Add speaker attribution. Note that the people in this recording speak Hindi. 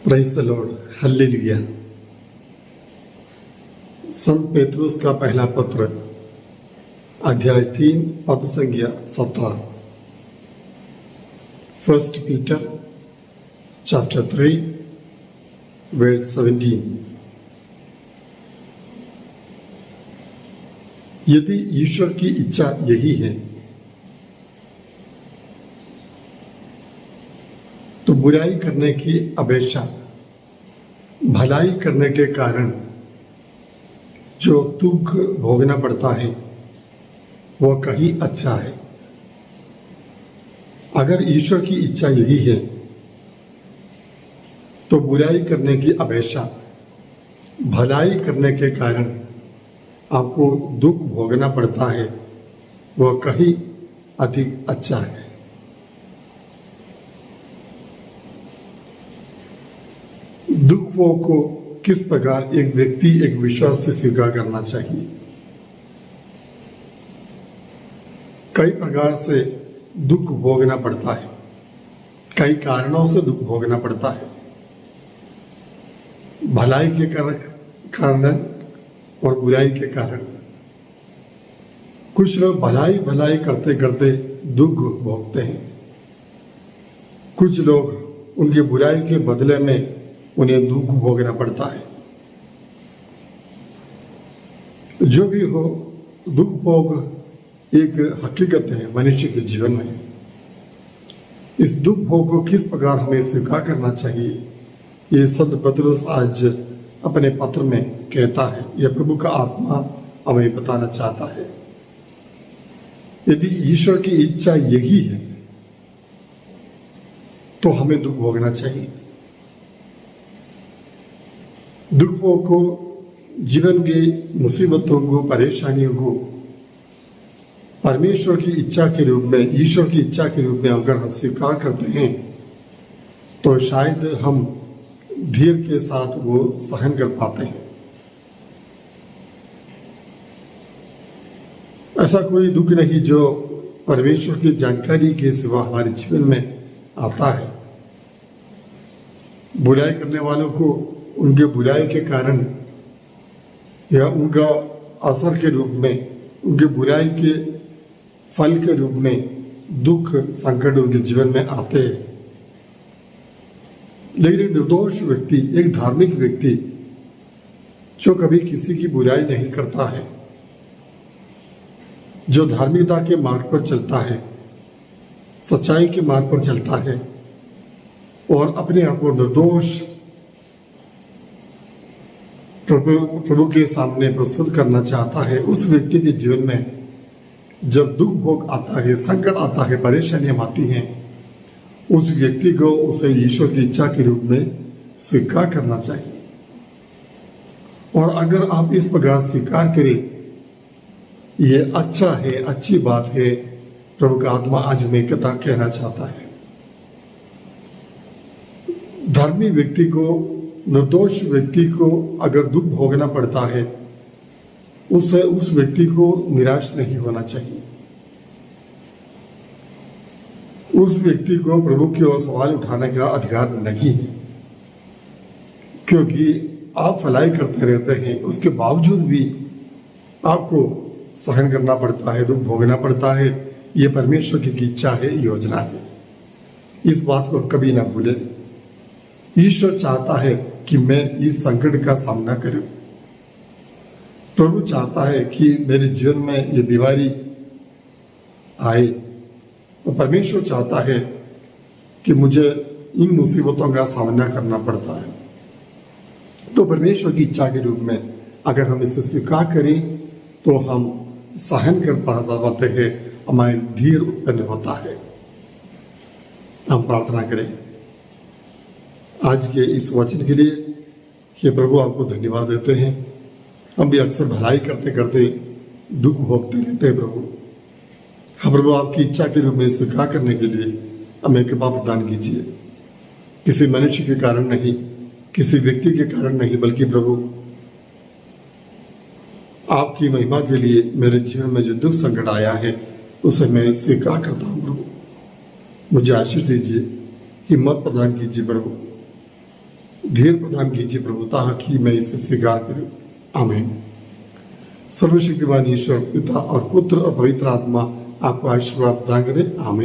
Speaker 1: Praise the Lord, hallelujah. संत पेतरुस का पहला पत्र अध्याय 3 पद संख्या 17। First Peter chapter 3 verse 17। यदि ईश्वर की इच्छा यही है तो बुराई करने की अपेक्षा भलाई करने के कारण जो दुख भोगना पड़ता है वह कहीं अच्छा है। अगर ईश्वर की इच्छा यही है तो बुराई करने की अपेक्षा भलाई करने के कारण आपको दुख भोगना पड़ता है वह कहीं अधिक अच्छा है। दुखों को किस प्रकार एक व्यक्ति एक विश्वास से स्वीकार करना चाहिए। कई प्रकार से दुख भोगना पड़ता है, कई कारणों से दुख भोगना पड़ता है। भलाई के कारण और बुराई के कारण। कुछ लोग भलाई भलाई करते करते दुख भोगते हैं, कुछ लोग उनकी बुराई के बदले में उन्हें दुख भोगना पड़ता है। जो भी हो, दुख भोग एक हकीकत है मनुष्य के जीवन में। इस दुख भोग को किस प्रकार हमें स्वीकार करना चाहिए, ये संत पतरुस आज अपने पत्र में कहता है। यह प्रभु का आत्मा हमें बताना चाहता है। यदि ईश्वर की इच्छा यही है तो हमें दुख भोगना चाहिए। दुखों को, जीवन की मुसीबतों को, परेशानियों को परमेश्वर की इच्छा के रूप में, ईश्वर की इच्छा के रूप में अगर हम स्वीकार करते हैं तो शायद हम धीरज के साथ वो सहन कर पाते हैं। ऐसा कोई दुख नहीं जो परमेश्वर की जानकारी के सिवा हमारे जीवन में आता है। बुराई करने वालों को उनके बुराई के कारण या उनका असर के रूप में, उनके बुराई के फल के रूप में दुख संकट उनके जीवन में आते हैं। लेकिन एक निर्दोष व्यक्ति, एक धार्मिक व्यक्ति जो कभी किसी की बुराई नहीं करता है, जो धार्मिकता के मार्ग पर चलता है, सच्चाई के मार्ग पर चलता है और अपने आप को निर्दोष प्रभु के सामने प्रस्तुत करना चाहता है, उस व्यक्ति के जीवन में जब दुख भोग आता है, संकट आता है, परेशानियां आती हैं, उस व्यक्ति को उसे ईश्वर की इच्छा के रूप में स्वीकार करना चाहिए। और अगर आप इस प्रकार स्वीकार करें, ये अच्छा है, अच्छी बात है। प्रभु का आत्मा आज में कहना चाहता है, धर्मी व्यक्ति को, निर्दोष व्यक्ति को अगर दुख भोगना पड़ता है, उस व्यक्ति को निराश नहीं होना चाहिए। उस व्यक्ति को प्रभु की ओर सवाल उठाने का अधिकार नहीं है, क्योंकि आप भलाई करते रहते हैं, उसके बावजूद भी आपको सहन करना पड़ता है, दुख भोगना पड़ता है। ये परमेश्वर की इच्छा है, योजना है। इस बात को कभी ना भूलें। ईश्वर चाहता है कि मैं इस संकट का सामना करूं। प्रभु चाहता है कि मेरे जीवन में ये बीमारी आए, और परमेश्वर चाहता है कि मुझे इन मुसीबतों का सामना करना पड़ता है। तो परमेश्वर की इच्छा के रूप में अगर हम इसे स्वीकार करें तो हम सहन कर पाते हैं, हमारे धीर उत्पन्न होता है। हम प्रार्थना करें आज के इस वचन के लिए। हे प्रभु, आपको धन्यवाद देते हैं। हम भी अक्सर भलाई करते करते दुख भोगते रहते हैं प्रभु। हाँ प्रभु, आपकी इच्छा के रूप में स्वीकार करने के लिए हमें कृपा प्रदान कीजिए। किसी मनुष्य के कारण नहीं, किसी व्यक्ति के कारण नहीं, बल्कि प्रभु आपकी महिमा के लिए मेरे जीवन में जो दुख संकट आया है उसे मैं स्वीकार करता हूँ प्रभु। मुझे आशीष दीजिए, हिम्मत प्रदान कीजिए प्रभु। धीर प्रदान कीजिए प्रभुता कि मैं इसे स्वीकार करूं। आमीन। सर्वशक्तिमान ईश्वर पिता और पुत्र और पवित्र आत्मा आपको आशीर्वाद प्रदान करे। आमीन।